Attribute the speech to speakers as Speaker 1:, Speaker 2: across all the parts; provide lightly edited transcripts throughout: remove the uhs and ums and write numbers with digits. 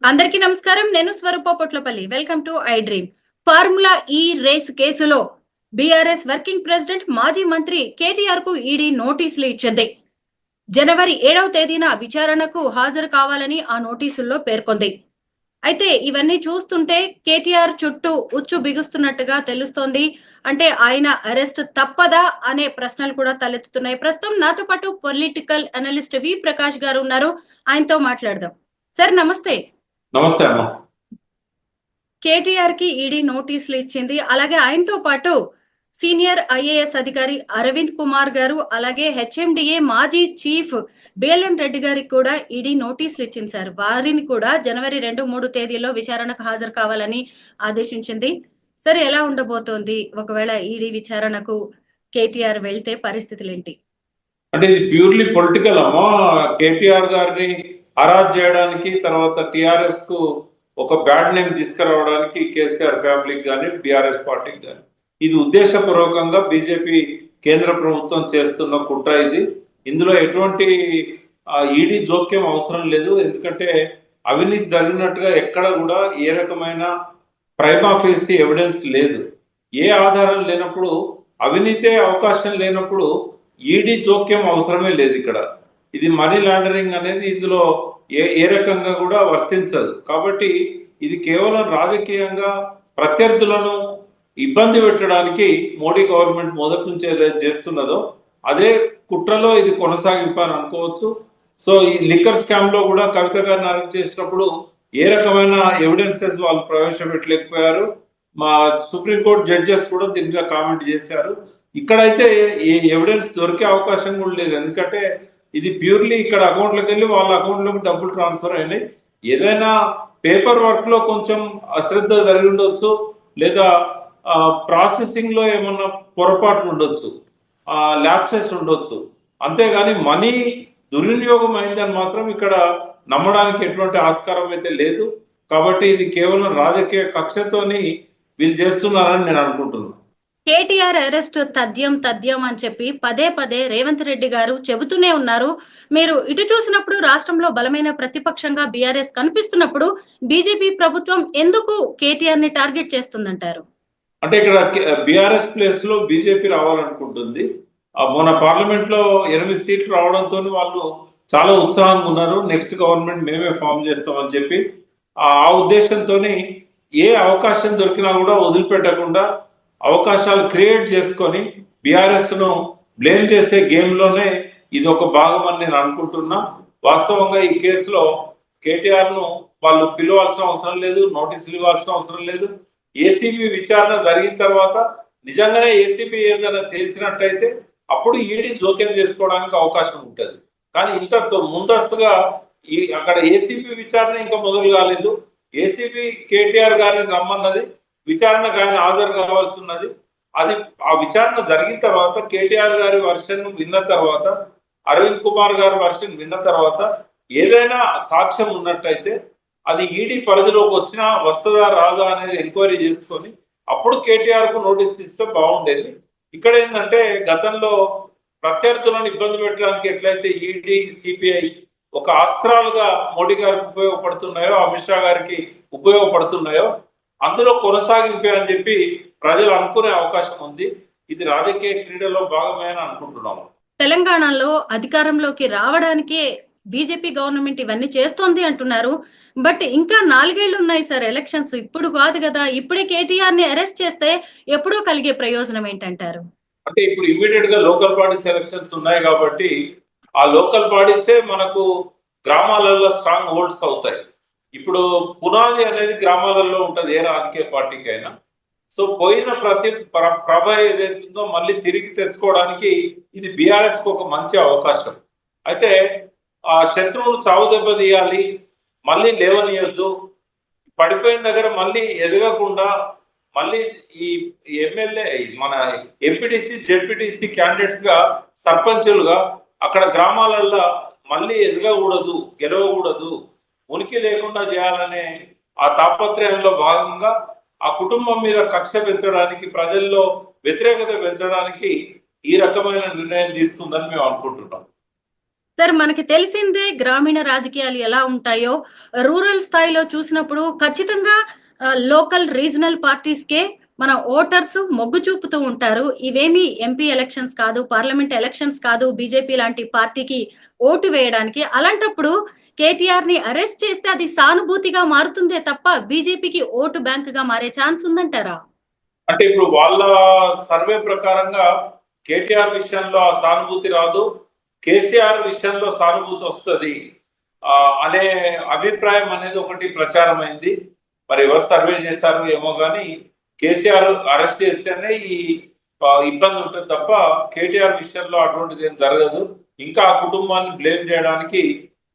Speaker 1: అందరికీ నమస్కారం. నేను Swaroopa Potlapalli. Welcome to I dream. Formula E race కేసులో బీఆర్ఎస్ వర్కింగ్ ప్రెసిడెంట్ మాజీ మంత్రి కేటీఆర్ కు ఈడీ నోటీసులు ఇచ్చింది. జనవరి 7వ తేదీన విచారణకు హాజరు కావాలని ఆ నోటీసుల్లో పేర్కొంది. అయితే ఇవన్నీ చూస్తుంటే కేటీఆర్ చుట్టూ ఉచ్చు బిగుస్తున్నట్టుగా తెలుస్తోంది. అంటే ఆయన అరెస్ట్ తప్పదా అనే ప్రశ్నలు కూడా తలెత్తుతున్నాయి. ప్రస్తుతం నాతో పాటు పొలిటికల్ అనలిస్ట్ వి ప్రకాష్ గారు ఉన్నారు. ఆయనతో మాట్లాడదాం. సార్ నమస్తే.
Speaker 2: నమస్తే అమ్మ.
Speaker 1: కేటీఆర్ కి ఈడీ నోటీసులు ఇచ్చింది. అలాగే ఆయనతో పాటు సీనియర్ ఐఏఎస్ అధికారి అరవింద్ కుమార్ గారు, అలాగే హెచ్ఎండిఏ మాజీ చీఫ్ బేలన్ రెడ్డి గారికి కూడా ఈడీ నోటీసులు ఇచ్చింది సార్. వారిని కూడా జనవరి 2, 3 తేదీలో విచారణకు హాజరు కావాలని ఆదేశించింది. సరే, ఎలా ఉండబోతోంది ఒకవేళ ఈడీ విచారణకు కేటీఆర్ వెళ్తే పరిస్థితులేంటి?
Speaker 2: అంటే ఇది ప్యూర్లీ పొలిటికల్ అమ్మా. కేటీఆర్ గారిని హరాజ్ చేయడానికి, తర్వాత టిఆర్ఎస్ కు ఒక బ్యాడ్ నేమ్ తీసుకురావడానికి కేసీఆర్ ఫ్యామిలీకి కానీ బీఆర్ఎస్ పార్టీకి కానీ ఇది ఉద్దేశపూర్వకంగా బీజేపీ కేంద్ర ప్రభుత్వం చేస్తున్న కుట్ర ఇది. ఇందులో ఎటువంటి ఈడీ జోక్యం అవసరం లేదు. ఎందుకంటే అవినీతి జరిగినట్టుగా ఎక్కడ కూడా ఏ రకమైన ప్రైమా ఫేసి ఎవిడెన్స్ లేదు. ఏ ఆధారం లేనప్పుడు, అవినీతే అవకాశం లేనప్పుడు ఈడీ జోక్యం అవసరమే లేదు. ఇక్కడ ఇది మనీ లాండరింగ్ అనేది ఇందులో ఏ రకంగా కూడా వర్తించదు. కాబట్టి ఇది కేవలం రాజకీయంగా ప్రత్యర్థులను ఇబ్బంది పెట్టడానికి మోడీ గవర్నమెంట్ మొదటి నుంచి ఏదైతే చేస్తున్నదో అదే కుట్రలో ఇది కొనసాగింపు అని అనుకోవచ్చు. సో ఈ లిక్కర్ స్కామ్ లో కూడా కవిత గారిని అరెస్ట్ చేసినప్పుడు ఏ రకమైన ఎవిడెన్సెస్ వాళ్ళు ప్రవేశపెట్టలేకపోయారు. మా సుప్రీంకోర్టు జడ్జెస్ కూడా దీని మీద కామెంట్ చేశారు. ఇక్కడైతే ఏ ఎవిడెన్స్ దొరికే అవకాశం కూడా లేదు. ఎందుకంటే ఇది ప్యూర్లీ ఇక్కడ అకౌంట్లోకి వెళ్ళి వాళ్ళ అకౌంట్లోకి డబ్బులు ట్రాన్స్ఫర్ అయినాయి. ఏదైనా పేపర్ వర్క్ లో కొంచెం అశ్రద్ధ జరిగి ఉండొచ్చు, లేదా ప్రాసెసింగ్ లో ఏమన్నా పొరపాట్లు ఉండొచ్చు, ల్యాప్సెస్ ఉండొచ్చు. అంతేగాని మనీ దుర్వినియోగం అయిందని మాత్రం ఇక్కడ నమ్మడానికి ఎటువంటి ఆస్కారం అయితే లేదు. కాబట్టి ఇది కేవలం రాజకీయ కక్షతోని వీళ్ళు చేస్తున్నారని నేను అనుకుంటున్నాను.
Speaker 1: కేటీఆర్ అరెస్ట్ తథ్యం అని చెప్పి పదే పదే రేవంత్ రెడ్డి గారు చెబుతూనే ఉన్నారు. మీరు ఇటు చూసినప్పుడు రాష్ట్రంలో బలమైన ప్రతిపక్షంగా బీఆర్ఎస్ కనిపిస్తున్నప్పుడు బీజేపీ ప్రభుత్వం ఎందుకు కేటీఆర్ ని టార్గెట్ చేస్తుందంటారు?
Speaker 2: అంటే ఇక్కడ బీఆర్ఎస్ ప్లేస్ లో బీజేపీ రావాలనుకుంటుంది. మొన్న పార్లమెంట్ లో 8 సీట్లు రావడంతో వాళ్ళు చాలా ఉత్సాహంగా ఉన్నారు. నెక్స్ట్ గవర్నమెంట్ మేమే ఫామ్ చేస్తామని చెప్పి ఆ ఉద్దేశంతో ఏ అవకాశం దొరికినా కూడా వదిలిపెట్టకుండా అవకాశాలు క్రియేట్ చేసుకొని బీఆర్ఎస్ ను బ్లేమ్ చేసే గేమ్ లోనే ఇది ఒక భాగం అని నేను అనుకుంటున్నా. వాస్తవంగా ఈ కేసులో కేటీఆర్ ను వాళ్ళు పిలవాల్సిన అవసరం లేదు, నోటీసులు ఇవ్వాల్సిన అవసరం లేదు. ఏసీబీ విచారణ జరిగిన తర్వాత నిజంగానే ఏసీబీ ఏదైనా తేల్చినట్టయితే అప్పుడు ఈడీ జోక్యం చేసుకోవడానికి అవకాశం ఉంటుంది. కానీ ఇంత ముందస్తుగా అక్కడ ఏసీబీ విచారణ ఇంకా మొదలు కాలేదు. ఏసీబీ కేటీఆర్ గారిని రమ్మన్నది, విచారణకు ఆయన హాజరు కావాల్సి ఉన్నది. అది ఆ విచారణ జరిగిన తర్వాత కేటీఆర్ గారి వర్షన్ విన్న తర్వాత, అరవింద్ కుమార్ గారి వర్షన్ విన్న తర్వాత ఏదైనా సాక్ష్యం ఉన్నట్టయితే అది ఈడీ పరిధిలోకి వచ్చినా వస్తుందా రాదా అనేది ఎంక్వైరీ చేసుకొని అప్పుడు కేటీఆర్ కు నోటీస్ ఇస్తే బాగుండేది. ఇక్కడ ఏంటంటే గతంలో ప్రత్యర్థులను ఇబ్బంది పెట్టడానికి ఎట్లయితే ఈడీ, సిపిఐ ఒక అస్త్రాలుగా మోడీ గారికి ఉపయోగపడుతున్నాయో, అమిత్ షా గారికి ఉపయోగపడుతున్నాయో అందులో కొనసాగింపే అని చెప్పి ప్రజలు అనుకునే అవకాశం ఉంది. ఇది రాజకీయ క్రీడలో భాగమే అని అనుకుంటున్నాము.
Speaker 1: తెలంగాణలో అధికారంలోకి రావడానికే బీజేపీ గవర్నమెంట్ ఇవన్నీ చేస్తోంది అంటున్నారు. బట్ ఇంకా 4 ఏళ్లు ఉన్నాయి సార్ ఎలక్షన్స్. ఇప్పుడు కాదు కదా, ఇప్పుడే కేటీఆర్ ని అరెస్ట్ చేస్తే ఎప్పుడో కలిగే ప్రయోజనం ఏంటంటారు?
Speaker 2: అంటే ఇప్పుడు ఇమీడియట్ గా లోకల్ బాడీస్ ఎలక్షన్స్ ఉన్నాయి కాబట్టి ఆ లోకల్ బాడీసే మనకు గ్రామాలలో స్ట్రాంగ్ హోల్డ్స్ అవుతాయి. ఇప్పుడు పునాది అనేది గ్రామాలలో ఉంటది ఏ రాజకీయ పార్టీకి అయినా. సో పోయిన ప్రభ ఏదైతుందో మళ్ళీ తిరిగి తెచ్చుకోవడానికి ఇది బీఆర్ఎస్ కు ఒక మంచి అవకాశం. అయితే ఆ శత్రువును చావు దెబ్బ తీయాలి, మళ్ళీ లేవనియొద్దు, పడిపోయిన దగ్గర మళ్ళీ ఎదగకుండా మళ్ళీ ఈ ఎమ్మెల్యే మన ఎంపీటీసీ, జెడ్పీటీసీ క్యాండిడేట్స్ గా, సర్పంచులుగా అక్కడ గ్రామాలలో మళ్ళీ ఎదగకూడదు, గెలవకూడదు, ఉనికి లేకుండా చేయాలనే ఆ తాపత్రయంలో భాగంగా ఆ కుటుంబం మీద కక్ష పెంచడానికి, ప్రజల్లో వ్యతిరేకత పెంచడానికి ఈ రకమైన నిర్ణయం తీసుకుందని మేము అనుకుంటున్నాం.
Speaker 1: సార్ మనకి తెలిసిందే గ్రామీణ రాజకీయాలు ఎలా ఉంటాయో. రూరల్ స్థాయిలో చూసినప్పుడు ఖచ్చితంగా లోకల్ రీజనల్ పార్టీస్కే మన ఓటర్స్ మొగ్గు చూపుతూ ఉంటారు. ఇవేమి ఎంపీ ఎలక్షన్స్ కాదు, పార్లమెంట్ ఎలక్షన్స్ కాదు బీజేపీ లాంటి పార్టీకి ఓటు వేయడానికి. అలాంటప్పుడు కేటీఆర్ ని అరెస్ట్ చేస్తే అది సానుభూతిగా మారుతుందే తప్ప బీజేపీకి ఓటు బ్యాంక్ గా మారే ఛాన్స్ ఉందంటారా?
Speaker 2: అంటే ఇప్పుడు వాళ్ళ సర్వే ప్రకారంగా కేటీఆర్ విషయంలో ఆ సానుభూతి రాదు, కేసీఆర్ విషయంలో సానుభూతి వస్తుంది అనే అభిప్రాయం అనేది ఒకటి ప్రచారం అయింది. మరి ఎవరు సర్వే చేస్తారో ఏమో కానీ కేసీఆర్ అరెస్ట్ చేస్తేనే ఈ ఇబ్బంది ఉంటుంది తప్ప కేటీఆర్ విషయంలో అటువంటిది ఏం జరగదు. ఇంకా ఆ కుటుంబాన్ని బ్లేమ్ చేయడానికి,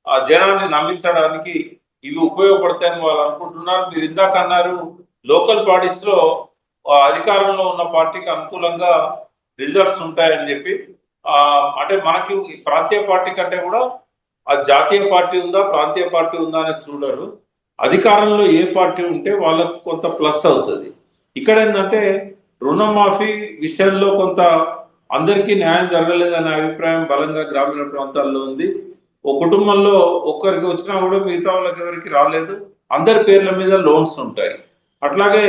Speaker 2: ఆ జనాన్ని నమ్మించడానికి ఇవి ఉపయోగపడతాయని వాళ్ళు అనుకుంటున్నారు. మీరు ఇందాక అన్నారు లోకల్ బాడీస్ లో అధికారంలో ఉన్న పార్టీకి అనుకూలంగా రిజల్ట్స్ ఉంటాయని చెప్పి. అంటే మనకి ప్రాంతీయ పార్టీ కంటే కూడా ఆ జాతీయ పార్టీ ఉందా ప్రాంతీయ పార్టీ ఉందా అనేది చూడరు. అధికారంలో ఏ పార్టీ ఉంటే వాళ్ళకు కొంత ప్లస్ అవుతుంది. ఇక్కడ ఏంటంటే రుణమాఫీ విషయంలో కొంత అందరికీ న్యాయం జరగలేదనే అభిప్రాయం బలంగా గ్రామీణ ప్రాంతాల్లో ఉంది. ఓ కుటుంబంలో ఒక్కరికి వచ్చినా కూడా మిగతా వాళ్ళకి ఎవరికి రాలేదు. అందరి పేర్ల మీద లోన్స్ ఉంటాయి. అట్లాగే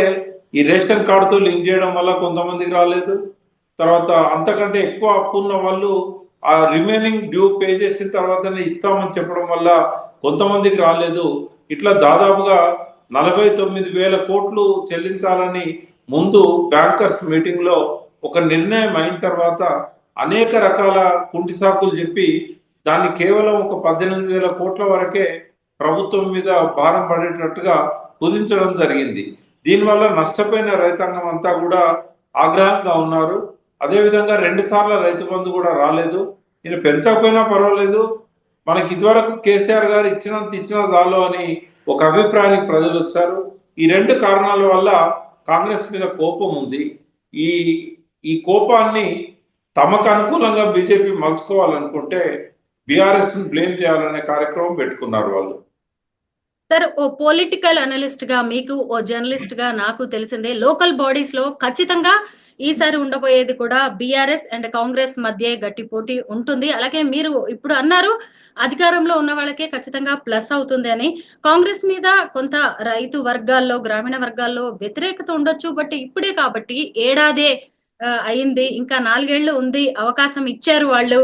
Speaker 2: ఈ రేషన్ కార్డుతో లింక్ చేయడం వల్ల కొంతమందికి రాలేదు. తర్వాత అంతకంటే ఎక్కువ అప్పు ఉన్న వాళ్ళు ఆ రిమైనింగ్ డ్యూ పే చేసిన తర్వాతనే ఇస్తామని చెప్పడం వల్ల కొంతమందికి రాలేదు. ఇట్లా దాదాపుగా 49,000 కోట్లు చెల్లించాలని ముందు బ్యాంకర్స్ మీటింగ్ లో ఒక నిర్ణయం అయిన తర్వాత అనేక రకాల కుంటి సాకులు చెప్పి దాన్ని కేవలం ఒక 18,000 కోట్ల వరకే ప్రభుత్వం మీద భారం పడేటట్టుగా కుదించడం జరిగింది. దీనివల్ల నష్టపోయిన రైతాంగం అంతా కూడా ఆగ్రహంగా ఉన్నారు. అదేవిధంగా 2 సార్లు రైతు బంధు కూడా రాలేదు. ఈయన పెంచకపోయినా పర్వాలేదు, మనకి ఇదివరకు కేసీఆర్ గారు ఇచ్చినా చాలు అని ఒక అభిప్రాయానికి ప్రజలు వచ్చారు. ఈ 2 కారణాల వల్ల కాంగ్రెస్ మీద కోపం ఉంది. ఈ కోపాన్ని తమకు అనుకూలంగా బీజేపీ మలుచుకోవాలనుకుంటే బీఆర్ఎస్ ను బ్లేమ్ చేయాలనే కార్యక్రమం పెట్టుకున్నారు వాళ్ళు.
Speaker 1: సార్, ఓ పొలిటికల్ అనలిస్ట్ గా మీకు, ఓ జర్నలిస్ట్ గా నాకు తెలిసిందే లోకల్ బాడీస్ లో ఖచ్చితంగా ఈసారి ఉండబోయేది కూడా బీఆర్ఎస్ అండ్ కాంగ్రెస్ మధ్య గట్టి పోటీ ఉంటుంది. అలాగే మీరు ఇప్పుడు అన్నారు అధికారంలో ఉన్న వాళ్ళకే ఖచ్చితంగా ప్లస్ అవుతుంది అని. కాంగ్రెస్ మీద కొంత రైతు వర్గాల్లో, గ్రామీణ వర్గాల్లో వ్యతిరేకత ఉండొచ్చు. బట్ ఇప్పుడే కాబట్టి ఏడాదే అయింది, ఇంకా 4 ఏళ్లు ఉంది, అవకాశం ఇచ్చారు వాళ్ళు.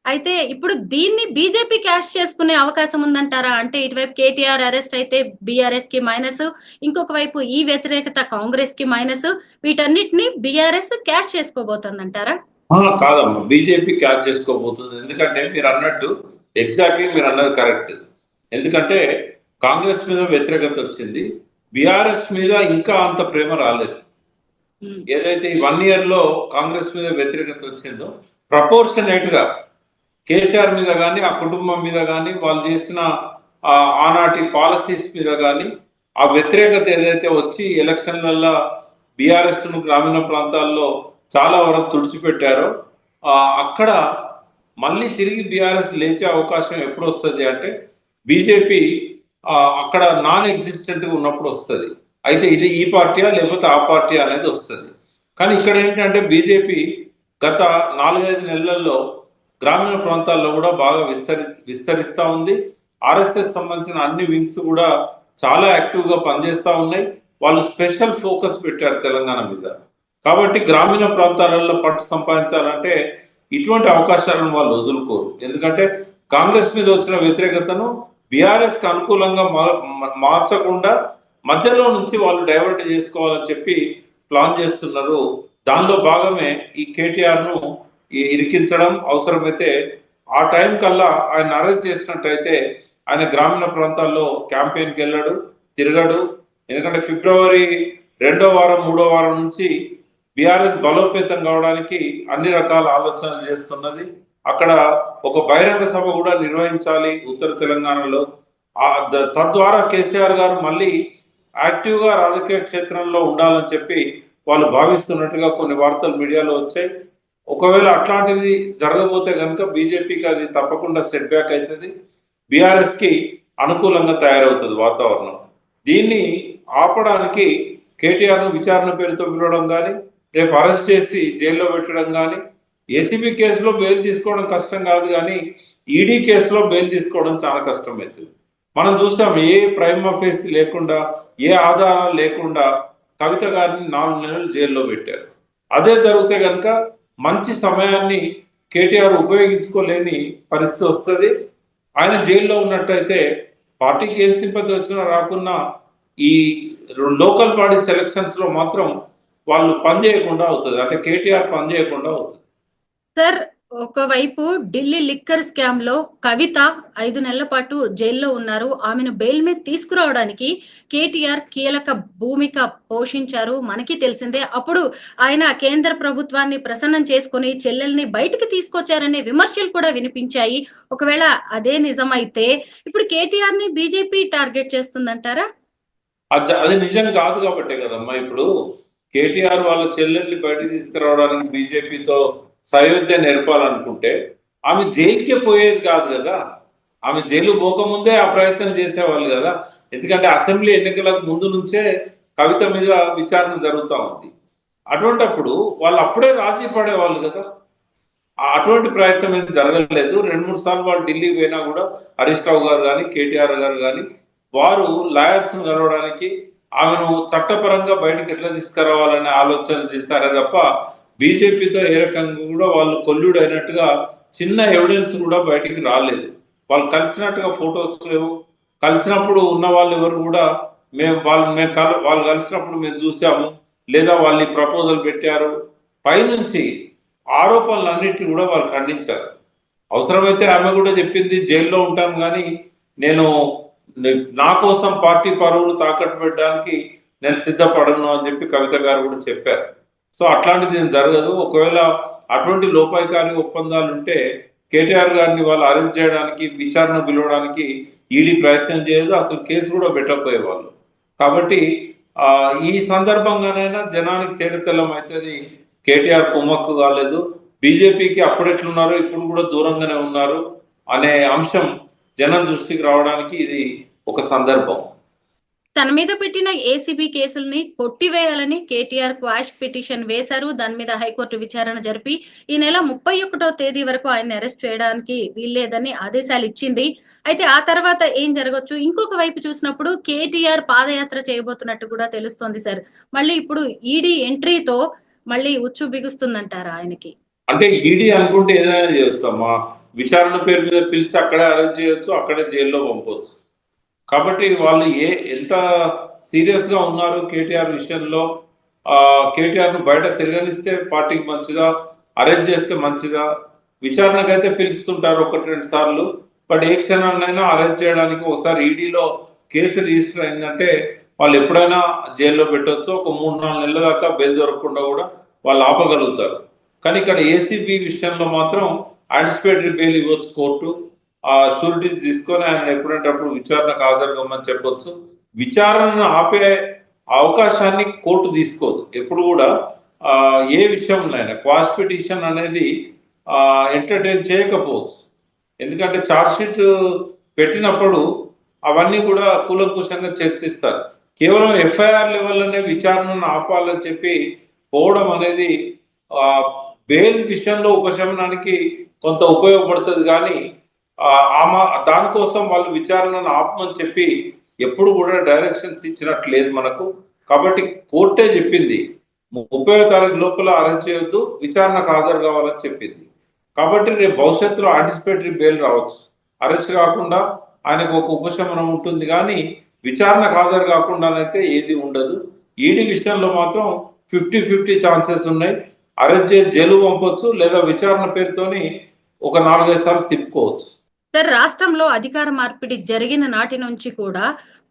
Speaker 1: అయితే ఇప్పుడు దీన్ని బీజేపీ క్యాష్ చేసుకునే అవకాశం ఉందంటారా? అంటే ఇటువైపు కేటీఆర్ అరెస్ట్ అయితే బీఆర్ఎస్ కి మైనస్, ఇంకొక వైపు ఈ వ్యతిరేకత కాంగ్రెస్ కి మైనస్, వీటన్నిటిని బీఆర్ఎస్ క్యాష్ చేసుకోబోతుందంటారా?
Speaker 2: కాదమ్మా, బీజేపీ క్యాచ్ చేసుకోబోతుంది. ఎందుకంటే మీరు అన్నట్టు ఎగ్జాక్ట్లీ మీరు అన్నది కరెక్ట్. ఎందుకంటే కాంగ్రెస్ మీద వ్యతిరేకత వచ్చింది, బీఆర్ఎస్ మీద ఇంకా అంత ప్రేమ రాలేదు. ఏదైతే ఈ 1 year లో కాంగ్రెస్ మీద వ్యతిరేకత వచ్చిందో ప్రపోర్షనేట్ గా కేసీఆర్ మీద కానీ, ఆ కుటుంబం మీద కానీ, వాళ్ళు చేసిన ఆనాటి పాలసీస్ మీద కానీ ఆ వ్యతిరేకత ఏదైతే వచ్చి ఎలక్షన్లలో బీఆర్ఎస్ ను గ్రామీణ ప్రాంతాల్లో చాలా వరకు తుడిచిపెట్టారో అక్కడ మళ్ళీ తిరిగి బీఆర్ఎస్ లేచే అవకాశం ఎప్పుడు వస్తుంది అంటే బీజేపీ అక్కడ నాన్ ఎగ్జిస్టెంట్గా ఉన్నప్పుడు వస్తుంది. అయితే ఇది ఈ పార్టీయా లేకపోతే ఆ పార్టీ అనేది వస్తుంది. కానీ ఇక్కడ ఏంటంటే బీజేపీ గత 4-5 నెలల్లో గ్రామీణ ప్రాంతాల్లో కూడా బాగా విస్తరిస్తూ ఉంది. ఆర్ఎస్ఎస్ సంబంధించిన అన్ని వింగ్స్ కూడా చాలా యాక్టివ్గా పనిచేస్తూ ఉన్నాయి. వాళ్ళు స్పెషల్ ఫోకస్ పెట్టారు తెలంగాణ మీద. కాబట్టి గ్రామీణ ప్రాంతాలలో పట్టు సంపాదించాలంటే ఇటువంటి అవకాశాలను వాళ్ళు వదులుకోరు. ఎందుకంటే కాంగ్రెస్ మీద వచ్చిన వ్యతిరేకతను బీఆర్ఎస్ కి అనుకూలంగా మార్చకుండా మధ్యలో నుంచి వాళ్ళు డైవర్ట్ చేసుకోవాలని చెప్పి ప్లాన్ చేస్తున్నారు. దానిలో భాగమే ఈ కేటీఆర్ ను ఇరికించడం. అవసరమైతే ఆ టైం కల్లా ఆయన అరెస్ట్ చేసినట్టయితే ఆయన గ్రామీణ ప్రాంతాల్లో క్యాంపెయిన్కి వెళ్ళాడు, తిరగడు. ఎందుకంటే ఫిబ్రవరి 2వ వారం 3వ వారం నుంచి బీఆర్ఎస్ బలోపేతం కావడానికి అన్ని రకాల ఆలోచనలు చేస్తున్నది. అక్కడ ఒక బహిరంగ సభ కూడా నిర్వహించాలి ఉత్తర తెలంగాణలో. తద్వారా కేసీఆర్ గారు మళ్ళీ యాక్టివ్గా రాజకీయ క్షేత్రంలో ఉండాలని చెప్పి వాళ్ళు భావిస్తున్నట్టుగా కొన్ని వార్తలు మీడియాలో వచ్చాయి. ఒకవేళ అట్లాంటిది జరగబోతే కనుక బీజేపీకి అది తప్పకుండా సెట్ బ్యాక్ అవుతుంది, బీఆర్ఎస్ కి అనుకూలంగా తయారవుతుంది వాతావరణం. దీన్ని ఆపడానికి కేటీఆర్ ను విచారణ పేరుతో పిలవడం కానీ, రేపు అరెస్ట్ చేసి జైల్లో పెట్టడం కానీ, ఏసీబీ కేసులో బెయిల్ తీసుకోవడం కష్టం కాదు, కానీ ఈడీ కేసులో బెయిల్ తీసుకోవడం చాలా కష్టం అవుతుంది. మనం చూస్తాం, ఏ ప్రైమ్ అఫేస్ లేకుండా, ఏ ఆధారాలు లేకుండా కవిత గారిని 4 నెలలు జైల్లో పెట్టారు. అదే జరిగితే కనుక మంచి సమయాన్ని కేటీఆర్ ఉపయోగించుకోలేని పరిస్థితి వస్తుంది. ఆయన జైల్లో ఉన్నట్టయితే పార్టీకి ఏం సింపతి వచ్చినా రాకున్నా ఈ లోకల్ బాడీ సెలక్షన్స్ లో మాత్రం వాళ్ళు పని చేయకుండా అవుతుంది, అంటే కేటీఆర్ పని చేయకుండా అవుతుంది.
Speaker 1: సార్, ఒకవైపు ఢిల్లీ లిక్కర్ స్కామ్ లో కవిత 5 నెలల పాటు జైల్లో ఉన్నారు. ఆమెను బెయిల్ మీద తీసుకురావడానికి కేటీఆర్ కీలక భూమిక పోషించారు, మనకి తెలిసిందే. అప్పుడు ఆయన కేంద్ర ప్రభుత్వాన్ని ప్రసన్నం చేసుకుని చెల్లెల్ని బయటికి తీసుకొచ్చారనే విమర్శలు కూడా వినిపించాయి. ఒకవేళ అదే నిజమైతే ఇప్పుడు కేటీఆర్ ని బీజేపీ టార్గెట్ చేస్తుందంటారా?
Speaker 2: అది నిజం కాదు కాబట్టే కదమ్మా ఇప్పుడు కేటీఆర్ వాళ్ళ చెల్లెల్ని బయటికి తీసుకురావడానికి బీజేపీతో సయోధ్య నేర్పాలనుకుంటే ఆమె జైలుకే పోయేది కాదు కదా. ఆమె జైలు పోకముందే ఆ ప్రయత్నం చేసేవాళ్ళు కదా. ఎందుకంటే అసెంబ్లీ ఎన్నికలకు ముందు నుంచే కవిత మీద విచారణ జరుగుతూ ఉంది. అటువంటప్పుడు వాళ్ళు అప్పుడే రాజీ పడేవాళ్ళు కదా. అటువంటి ప్రయత్నం ఏం జరగలేదు. 2-3 సార్లు వాళ్ళు ఢిల్లీకి పోయినా కూడా హరీష్ రావు గారు కానీ కేటీఆర్ గారు కానీ వారు లాయర్స్ ను కలవడానికి ఆమెను చట్టపరంగా బయటకు ఎట్లా తీసుకురావాలనే ఆలోచన చేస్తారే తప్ప బీజేపీతో ఏ రకంగా కూడా వాళ్ళు కొల్లుడు అయినట్టుగా చిన్న ఎవిడెన్స్ కూడా బయటికి రాలేదు. వాళ్ళు కలిసినట్టుగా ఫొటోస్ లేవు. కలిసినప్పుడు ఉన్న వాళ్ళు ఎవరు కూడా వాళ్ళు కలిసినప్పుడు మేము చూసాము, లేదా వాళ్ళు ప్రపోజల్ పెట్టారు, పైనుంచి ఆరోపణలన్నింటినీ కూడా వాళ్ళు ఖండించారు. అవసరమైతే ఆమె కూడా చెప్పింది, జైల్లో ఉంటాను కానీ నేను నా కోసం పార్టీ పరువులు తాకట్టు పెట్టడానికి నేను సిద్ధపడను అని చెప్పి కవిత గారు కూడా చెప్పారు. సో అట్లాంటిది ఏం జరగదు. ఒకవేళ అటువంటి లోపాయికారి ఒప్పందాలు ఉంటే కేటీఆర్ గారిని వాళ్ళు అరెస్ట్ చేయడానికి, విచారణ పిలవడానికి ఈడీ ప్రయత్నం చేయదు, అసలు కేసు కూడా పెట్టకపోయేవాళ్ళు. కాబట్టి ఈ సందర్భంగానైనా జనానికి తేటతెల్లం అవుతుంది, కేటీఆర్ కుమ్మక్కు కాలేదు, బీజేపీకి అప్పుడు ఎట్లున్నారో ఇప్పుడు కూడా దూరంగానే ఉన్నారు అనే అంశం జనం దృష్టికి రావడానికి ఇది ఒక సందర్భం.
Speaker 1: తన మీద పెట్టిన ఏసీబీ కేసుల్ని కొట్టివేయాలని కేటీఆర్ క్వాష్ పిటిషన్ వేశారు. దాని మీద హైకోర్టు విచారణ జరిపి ఈ నెల 31వ తేదీ వరకు ఆయన్ని అరెస్ట్ చేయడానికి వీల్లేదని ఆదేశాలు ఇచ్చింది. అయితే ఆ తర్వాత ఏం జరగచ్చు? ఇంకొక వైపు చూసినప్పుడు కేటీఆర్ పాదయాత్ర చేయబోతున్నట్టు కూడా తెలుస్తోంది సార్. మళ్ళీ ఇప్పుడు ఈడీ ఎంట్రీతో మళ్ళీ ఉచ్చు బిగుస్తుందంటారా ఆయనకి?
Speaker 2: అంటే ఈడీ అనుకుంటే ఏదైనా చేయొచ్చు అమ్మా. విచారణ పేరు మీద పిలిస్తే అక్కడే అరెస్ట్ చేయొచ్చు, అక్కడే జైల్లో పంపవచ్చు. కాబట్టి వాళ్ళు ఎంత సీరియస్ గా ఉన్నారు కేటీఆర్ విషయంలో, కేటీఆర్ ను బయట తిరగనిస్తే పార్టీకి మంచిదా, అరెస్ట్ చేస్తే మంచిదా? విచారణకైతే పిలుస్తుంటారు 1-2 సార్లు, బట్ ఏ క్షణాన్నైనా అరెస్ట్ చేయడానికి ఒకసారి ఈడీలో కేసు రిజిస్టర్ అయిందంటే వాళ్ళు ఎప్పుడైనా జైల్లో పెట్టవచ్చు. ఒక 3-4 నెలల దాకా బెయిల్ దొరకకుండా కూడా వాళ్ళు ఆపగలుగుతారు. కానీ ఇక్కడ ఏసీబీ విషయంలో మాత్రం యాంటిసిపేటరీ బెయిల్ ఇవ్వచ్చు కోర్టు. షూరిటీస్ తీసుకొని ఆయన ఎప్పుడంటే అప్పుడు విచారణకు హాజరుగమ్మని చెప్పొచ్చు. విచారణను ఆపే అవకాశాన్ని కోర్టు తీసుకోదు ఎప్పుడు కూడా. ఏ విషయంలోనైనా క్వాష్ పిటిషన్ అనేది ఎంటర్టైన్ చేయకపోవచ్చు. ఎందుకంటే ఛార్జ్ షీట్ పెట్టినప్పుడు అవన్నీ కూడా కూలంకుషంగా చర్చిస్తారు. కేవలం ఎఫ్ఐఆర్ లెవెల్లోనే విచారణను ఆపాలని చెప్పి పోవడం అనేది బెయిల్ విషయంలో ఉపశమనానికి కొంత ఉపయోగపడుతుంది, కానీ దానికోసం వాళ్ళు విచారణను ఆపమని చెప్పి ఎప్పుడు కూడా డైరెక్షన్స్ ఇచ్చినట్లు లేదు మనకు. కాబట్టి కోర్టే చెప్పింది 30వ తారీఖు లోపల అరెస్ట్ చేయొద్దు, విచారణకు హాజరు కావాలని చెప్పింది. కాబట్టి రేపు భవిష్యత్తులో యాంటిసిపేటరీ బెయిల్ రావచ్చు. అరెస్ట్ కాకుండా ఆయనకు ఒక ఉపశమనం ఉంటుంది, కానీ విచారణకు హాజరు కాకుండానైతే ఏది ఉండదు. ఈడీ విషయంలో మాత్రం 50-50 ఛాన్సెస్ ఉన్నాయి. అరెస్ట్ చేసి జైలు పంపొచ్చు, లేదా విచారణ పేరుతోని ఒక 4-5 సార్లు తిప్పుకోవచ్చు.
Speaker 1: సార్, రాష్ట్రంలో అధికార మార్పిడి జరిగిన నాటి నుంచి కూడా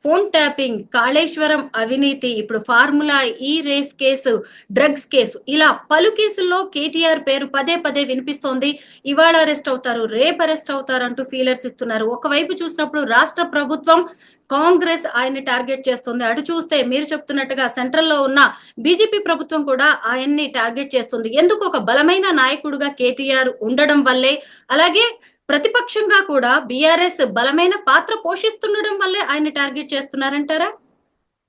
Speaker 1: ఫోన్ ట్యాపింగ్, కాళేశ్వరం అవినీతి, ఇప్పుడు formula E race case, drugs case, ఇలా పలు కేసుల్లో కేటీఆర్ పేరు పదే పదే వినిపిస్తోంది. ఇవాళ అరెస్ట్ అవుతారు, రేపు అరెస్ట్ అవుతారు అంటూ ఫీలర్స్ ఇస్తున్నారు. ఒకవైపు చూసినప్పుడు రాష్ట్ర ప్రభుత్వం, కాంగ్రెస్ ఆయన్ని టార్గెట్ చేస్తుంది. అటు చూస్తే మీరు చెప్తున్నట్టుగా సెంట్రల్లో ఉన్న బీజేపీ ప్రభుత్వం కూడా ఆయన్ని టార్గెట్ చేస్తుంది. ఎందుకు? ఒక బలమైన నాయకుడుగా కేటీఆర్ ఉండడం వల్లే, అలాగే ప్రతిపక్షంగా కూడా బీఆర్ఎస్ బలమైన పాత్ర పోషిస్తుండడం వల్లే ఆయన టార్గెట్ చేస్తున్నారంటారా?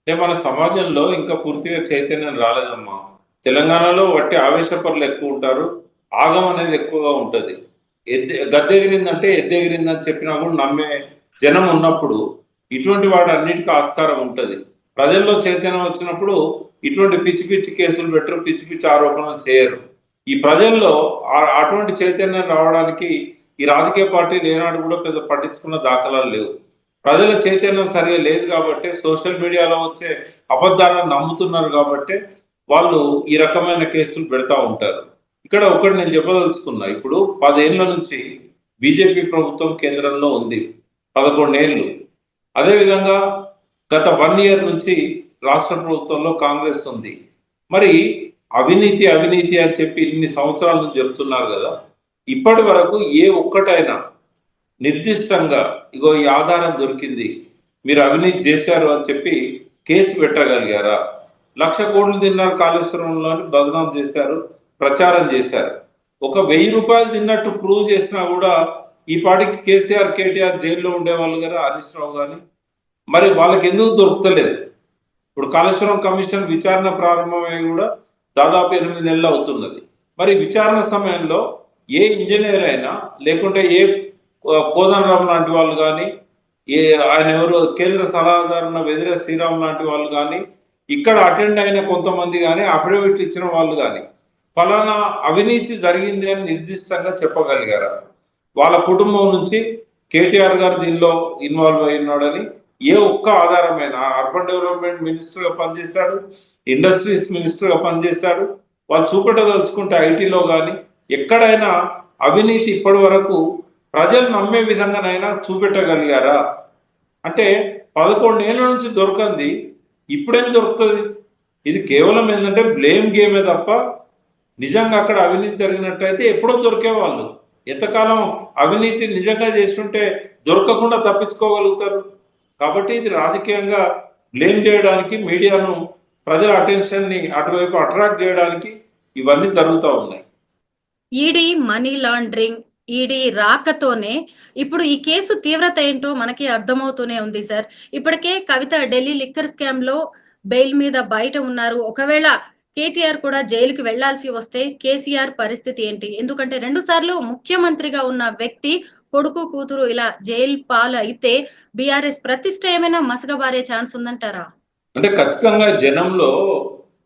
Speaker 2: అంటే మన సమాజంలో ఇంకా పూర్తిగా చైతన్యం రాలేదమ్మా. తెలంగాణలో వట్టి ఆవేశపరులు ఎక్కువ ఉంటారు, ఆగం అనేది ఎక్కువగా ఉంటుంది. గద్దెగిరిందంటే ఎద్దెగిరిందని చెప్పినా కూడా నమ్మే జనం ఉన్నప్పుడు ఇటువంటి వాటి అన్నిటికీ ఆస్కారం ఉంటుంది. ప్రజల్లో చైతన్యం వచ్చినప్పుడు ఇటువంటి పిచ్చి పిచ్చి కేసులు పెట్టరు, పిచ్చి పిచ్చి ఆరోపణలు చేయరు. ఈ ప్రజల్లో అటువంటి చైతన్యం రావడానికి ఈ రాజకీయ పార్టీలు ఏనాడు కూడా పెద్ద పట్టించుకున్న దాఖలాలు లేవు. ప్రజల చైతన్యం సరిగా లేదు కాబట్టి సోషల్ మీడియాలో వచ్చే అబద్ధాలను నమ్ముతున్నారు కాబట్టి వాళ్ళు ఈ రకమైన కేసులు పెడతా ఉంటారు. ఇక్కడ ఒకటి నేను చెప్పదలుచుకున్నా, ఇప్పుడు 10 ఏళ్ల నుంచి బీజేపీ ప్రభుత్వం కేంద్రంలో ఉంది, 11 ఏళ్ళు. అదేవిధంగా గత 1 ఇయర్ నుంచి రాష్ట్ర ప్రభుత్వంలో కాంగ్రెస్ ఉంది. మరి అవినీతి అవినీతి అని చెప్పి ఇన్ని సంవత్సరాల నుంచి చెప్తున్నారు కదా, ఇప్పటి వరకు ఏ ఒక్కటైనా నిర్దిష్టంగా ఇగో ఈ ఆధారం దొరికింది, మీరు అవినీతి చేశారు అని చెప్పి కేసు పెట్టగలిగారా? 1,00,000 కోట్లు తిన్నారు కాళేశ్వరంలో అని బదనాం చేశారు, ప్రచారం చేశారు. ఒక 1000 రూపాయలు తిన్నట్టు ప్రూవ్ చేసినా కూడా ఈ పాటికి కేసీఆర్ కేటీఆర్ జైల్లో ఉండేవాళ్ళు కదా, హరీష్ రావు కానీ. మరి వాళ్ళకి ఎందుకు దొరుకుతలేదు? ఇప్పుడు కాళేశ్వరం కమిషన్ విచారణ ప్రారంభమై కూడా దాదాపు 8 నెలలు అవుతున్నది. మరి విచారణ సమయంలో ఏ ఇంజనీర్ అయినా లేకుంటే ఏ కోదండరాం లాంటి వాళ్ళు కానీ, ఆయన ఎవరు కేంద్ర సలహాదారు వెదిరే శ్రీరామ్ లాంటి వాళ్ళు కానీ, ఇక్కడ అటెండ్ అయిన కొంతమంది కానీ, అఫిడవిట్ ఇచ్చిన వాళ్ళు కానీ ఫలానా అవినీతి జరిగింది అని నిర్దిష్టంగా చెప్పగలిగారా? వాళ్ళ కుటుంబం నుంచి కేటీఆర్ గారు దీనిలో ఇన్వాల్వ్ అయి ఉన్నాడని ఏ ఒక్క ఆధారమైన, అర్బన్ డెవలప్మెంట్ మినిస్టర్గా పనిచేశాడు, ఇండస్ట్రీస్ మినిస్టర్గా పనిచేశాడు, వాళ్ళు చూపెట్టదలుచుకుంటే ఐటీలో కానీ ఎక్కడైనా అవినీతి ఇప్పటి వరకు ప్రజలు నమ్మే విధంగానైనా చూపెట్టగలిగారా? అంటే 11 ఏళ్ళ నుంచి దొరకంది ఇప్పుడేం దొరుకుతుంది? ఇది కేవలం ఏంటంటే బ్లేమ్ గేమే తప్ప నిజంగా అక్కడ అవినీతి జరిగినట్టయితే ఎప్పుడో దొరికేవాళ్ళు. ఎంతకాలం అవినీతి నిజంగా చేస్తుంటే దొరకకుండా తప్పించుకోగలుగుతారు? కాబట్టి ఇది రాజకీయంగా బ్లేమ్ చేయడానికి, మీడియాను ప్రజల అటెన్షన్ని అటువైపు అట్రాక్ట్ చేయడానికి ఇవన్నీ జరుగుతూ ఉన్నాయి.
Speaker 1: ఈడీ మనీ లాండరింగ్, ఈడీ రాకతోనే ఇప్పుడు ఈ కేసు తీవ్రత ఏంటో మనకి అర్థమవుతూనే ఉంది సార్. ఇప్పటికే కవిత ఢిల్లీ లిక్కర్ స్కామ్ లో బెయిల్ మీద బయట ఉన్నారు. ఒకవేళ కేటీఆర్ కూడా జైలుకి వెళ్లాల్సి వస్తే కేసీఆర్ పరిస్థితి ఏంటి? ఎందుకంటే 2 సార్లు ముఖ్యమంత్రిగా ఉన్న వ్యక్తి కొడుకు కూతురు ఇలా జైలు పాలు అయితే బీఆర్ఎస్ ప్రతిష్ట ఏమైనా మసకబారే ఛాన్స్ ఉందంటారా?
Speaker 2: అంటే ఖచ్చితంగా జనంలో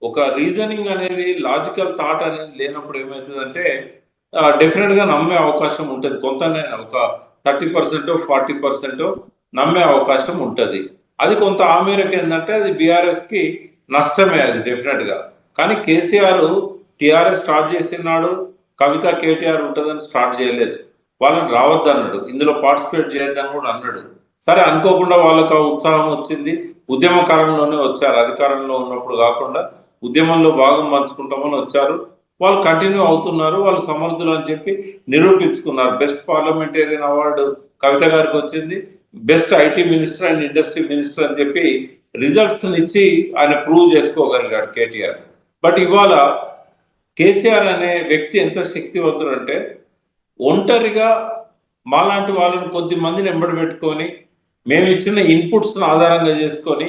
Speaker 2: ఒక రీజనింగ్ అనేది, లాజికల్ థాట్ అనేది లేనప్పుడు ఏమవుతుందంటే డెఫినెట్ గా నమ్మే అవకాశం ఉంటుంది. కొంతనైనా ఒక 30% 40% నమ్మే అవకాశం ఉంటుంది. అది కొంత ఆ మేరకు ఏంటంటే అది బీఆర్ఎస్ కి నష్టమే, అది డెఫినెట్ గా. కానీ కేసీఆర్ టీఆర్ఎస్ స్టార్ట్ చేసినాడు, కవిత కేటీఆర్ ఉంటుందని స్టార్ట్ చేయలేదు. వాళ్ళని రావద్దన్నాడు, ఇందులో పార్టిసిపేట్ చేయొద్దని కూడా అన్నాడు. సరే, అనుకోకుండా వాళ్ళకు ఆ ఉత్సాహం వచ్చింది, ఉద్యమ కాలంలోనే వచ్చారు, అధికారంలో ఉన్నప్పుడు కాకుండా ఉద్యమంలో భాగం పంచుకుంటామని వచ్చారు. వాళ్ళు కంటిన్యూ అవుతున్నారు, వాళ్ళు సమర్థులు అని చెప్పి నిరూపించుకున్నారు. బెస్ట్ పార్లమెంటేరియన్ అవార్డు కవిత గారికి వచ్చింది, best IT minister and industry minister అని చెప్పి రిజల్ట్స్ ఇచ్చి ఆయన ప్రూవ్ చేసుకోగలిగాడు కేటీఆర్. బట్ ఇవాళ కేసీఆర్ అనే వ్యక్తి ఎంత శక్తివంతుడు అంటే ఒంటరిగా మాలాంటి వాళ్ళని కొద్ది మందిని ఎంబడి పెట్టుకొని మేము ఇచ్చిన ఇన్పుట్స్ ఆధారంగా చేసుకొని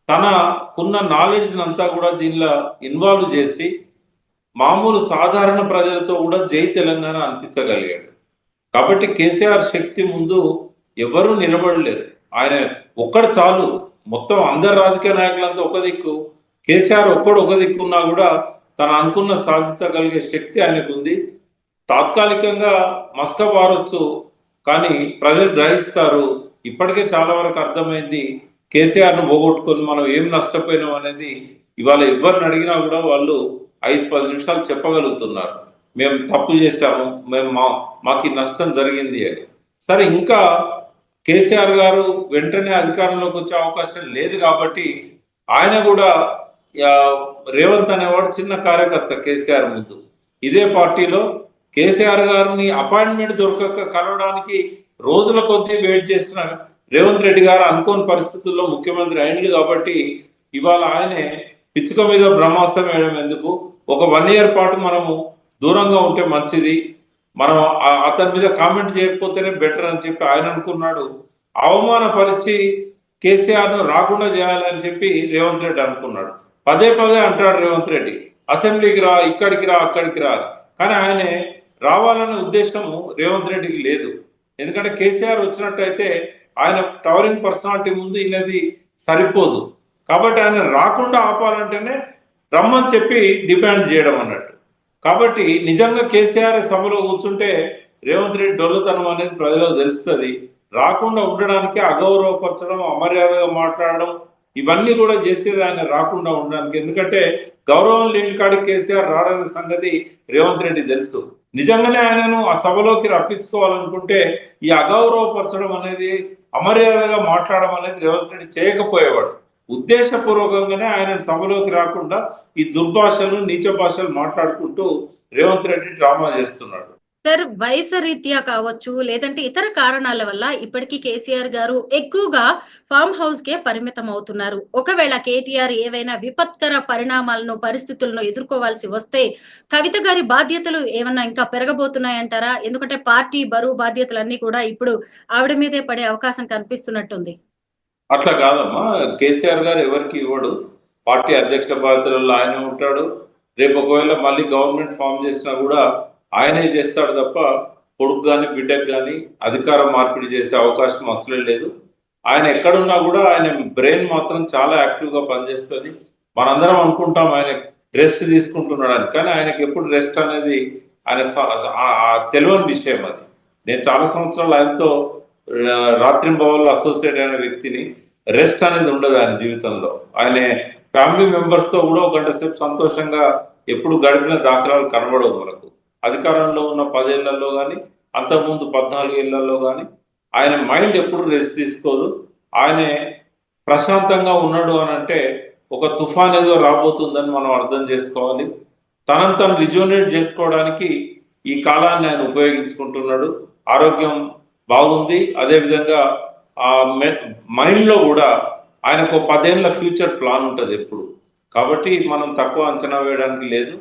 Speaker 2: తనకున్న నాలెడ్జ్ అంతా కూడా దీనిలో ఇన్వాల్వ్ చేసి మామూలు సాధారణ ప్రజలతో కూడా జై తెలంగాణ అనిపించగలిగాడు. కాబట్టి కేసీఆర్ శక్తి ముందు ఎవరు నిలబడలేరు. ఆయన ఒక్కడు చాలు. మొత్తం అందరు రాజకీయ నాయకులంతా ఒక దిక్కు, కేసీఆర్ ఒక్కడు ఒక దిక్కున్నా కూడా తను అనుకున్న సాధించగలిగే శక్తి ఆయనకు ఉంది. తాత్కాలికంగా మస్తబారొచ్చు, కానీ ప్రజలు గ్రహిస్తారు. ఇప్పటికే చాలా వరకు అర్థమైంది, కేసీఆర్ను పోగొట్టుకొని మనం ఏం నష్టపోయినాం అనేది ఇవాళ ఎవరిని అడిగినా కూడా వాళ్ళు 5-10 నిమిషాలు చెప్పగలుగుతున్నారు. మేము తప్పు చేశాము, మేము మాకు ఈ నష్టం జరిగింది అని. సరే, ఇంకా కేసీఆర్ గారు వెంటనే అధికారంలోకి వచ్చే అవకాశం లేదు కాబట్టి ఆయన కూడా రేవంత్ అనేవాడు చిన్న కార్యకర్త కేసీఆర్ ముందు. ఇదే పార్టీలో కేసీఆర్ గారిని అపాయింట్మెంట్ దొరకక కలవడానికి రోజుల కొద్దీ వెయిట్ చేసిన రేవంత్ రెడ్డి గారు అనుకోని పరిస్థితుల్లో ముఖ్యమంత్రి అయింది కాబట్టి ఇవాళ ఆయనే పిచ్చుక మీద బ్రహ్మాస్త్రం వేయడం ఎందుకు, ఒక 1 ఇయర్ పాటు మనము దూరంగా ఉంటే మంచిది, మనం అతని మీద కామెంట్ చేయకపోతేనే బెటర్ అని చెప్పి ఆయన అనుకున్నాడు. అవమానపరిచి కేసీఆర్ను రాకుండా చేయాలని చెప్పి రేవంత్ రెడ్డి అనుకున్నాడు. పదే పదే అంటాడు రేవంత్ రెడ్డి, అసెంబ్లీకి రా, ఇక్కడికి రా, అక్కడికి రా. కానీ ఆయన రావాలనే ఉద్దేశం రేవంత్ రెడ్డికి లేదు. ఎందుకంటే కేసీఆర్ వచ్చినట్టయితే ఆయన టవరింగ్ పర్సనాలిటీ ముందు ఈయనది సరిపోదు. కాబట్టి ఆయన రాకుండా ఆపాలంటేనే రమ్మని చెప్పి డిమాండ్ చేయడం అన్నట్టు. కాబట్టి నిజంగా కేసీఆర్ సభలో కూర్చుంటే రేవంత్ రెడ్డి డొల్లతనం అనేది ప్రజలకు తెలుస్తుంది. రాకుండా ఉండడానికి అగౌరవపరచడం, అమర్యాదగా మాట్లాడడం, ఇవన్నీ కూడా చేసేది ఆయన రాకుండా ఉండడానికి. ఎందుకంటే గౌరవం లేని కాడికి కేసీఆర్ రాడనే సంగతి రేవంత్ రెడ్డి తెలుసు. నిజంగానే ఆయనను ఆ సభలోకి రప్పించుకోవాలనుకుంటే ఈ అగౌరవపరచడం అనేది, అమర్యాదగా మాట్లాడడం అనేది రేవంత్ రెడ్డి చేయకపోయేవాడు. ఉద్దేశపూర్వకంగానే ఆయన సభలోకి రాకుండా ఈ దుర్భాషలు, నీచ భాషలు మాట్లాడుకుంటూ రేవంత్ రెడ్డి డ్రామా చేస్తున్నాడు.
Speaker 1: సార్, వయసు రీత్యా కావచ్చు, లేదంటే ఇతర కారణాల వల్ల ఇప్పటికీ కేసీఆర్ గారు ఎక్కువగా ఫామ్ హౌస్ కే పరిమితం అవుతున్నారు. ఒకవేళ కేటీఆర్ ఏవైనా విపత్కర పరిస్థితులను ఎదుర్కోవాల్సి వస్తే కవిత గారి బాధ్యతలు ఏమన్నా ఇంకా పెరగబోతున్నాయంటారా? ఎందుకంటే పార్టీ బరువు బాధ్యతలన్నీ కూడా ఇప్పుడు ఆవిడ మీదే పడే అవకాశం కనిపిస్తున్నట్టుంది.
Speaker 2: అట్లా కాదమ్మా, కేసీఆర్ గారు ఎవరికి ఇవ్వడు. పార్టీ అధ్యక్ష బాధ్యతలలో ఆయన ఉంటాడు. రేపు ఒకవేళ మళ్ళీ గవర్నమెంట్ ఫామ్ చేసినా కూడా ఆయనే చేస్తాడు తప్ప కొడుకు కానీ బిడ్డకు కానీ అధికారం మార్పిడి చేసే అవకాశం అసలే లేదు. ఆయన ఎక్కడున్నా కూడా ఆయన బ్రెయిన్ మాత్రం చాలా యాక్టివ్గా పనిచేస్తుంది. మనందరం అనుకుంటాం ఆయన రెస్ట్ తీసుకుంటున్నాడని, కానీ ఆయనకి ఎప్పుడు రెస్ట్ అనేది ఆయనకు తెలియని విషయం అది. నేను చాలా సంవత్సరాలు ఆయనతో రాత్రింబవళ్ళు అసోసియేట్ అయిన వ్యక్తిని. రెస్ట్ అనేది ఉండదు ఆయన జీవితంలో. ఆయన ఫ్యామిలీ మెంబర్స్తో కూడా ఒక గంట సేపు సంతోషంగా ఎప్పుడు గడిపిన దాఖలాలు కనబడవు మనకు. అధికారంలో ఉన్న 10 ఏళ్లలో కానీ, అంతకుముందు 14 ఏళ్లలో కానీ ఆయన మైండ్ ఎప్పుడు రెస్ట్ తీసుకోదు. ఆయన ప్రశాంతంగా ఉన్నాడు అని అంటే ఒక తుఫాన్ ఏదో రాబోతుందని మనం అర్థం చేసుకోవాలి. తనను తను రిజ్యూనేట్ చేసుకోవడానికి ఈ కాలాన్ని ఆయన ఉపయోగించుకుంటున్నాడు. ఆరోగ్యం బాగుంది. అదేవిధంగా ఆ మైండ్లో కూడా ఆయనకు 10 ఏళ్ళ ఫ్యూచర్ ప్లాన్ ఉంటుంది ఎప్పుడు. కాబట్టి మనం తక్కువ అంచనా వేయడానికి లేదు.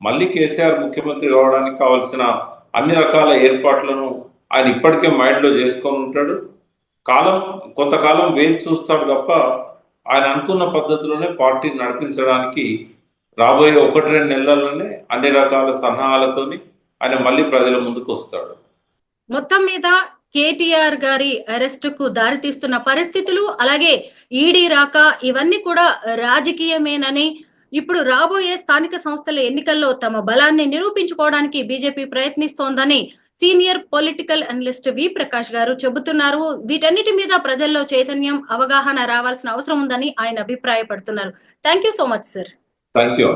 Speaker 2: మళ్ళీ కేసీఆర్ ముఖ్యమంత్రి కావడానికి కావాల్సిన అన్ని రకాల ఏర్పాట్లను ఆయన ఇప్పటికే మైండ్లో చేసుకొని ఉంటాడు. కొంతకాలం వేచి చూస్తాడు తప్ప ఆయన అనుకున్న పద్ధతిలోనే పార్టీని నడిపించడానికి రాబోయే 1-2 నెలల్లోనే అన్ని రకాల సన్నాహాలతోని ఆయన మళ్ళీ ప్రజల ముందుకు వస్తాడు.
Speaker 1: మొత్తం మీద కేటీఆర్ గారి అరెస్ట్ కు దారితీస్తున్న పరిస్థితులు, అలాగే ఈడీ రాక, ఇవన్నీ కూడా రాజకీయమేనని, ఇప్పుడు రాబోయే స్థానిక సంస్థల ఎన్నికల్లో తమ బలాన్ని నిరూపించుకోవడానికి బీజేపీ ప్రయత్నిస్తోందని సీనియర్ పొలిటికల్ అనలిస్ట్ వి ప్రకాష్ గారు చెబుతున్నారు. వీటన్నిటి మీద ప్రజల్లో చైతన్యం, అవగాహన రావాల్సిన అవసరం ఉందని ఆయన అభిప్రాయపడుతున్నారు. Thank you so much sir.
Speaker 2: Thank you.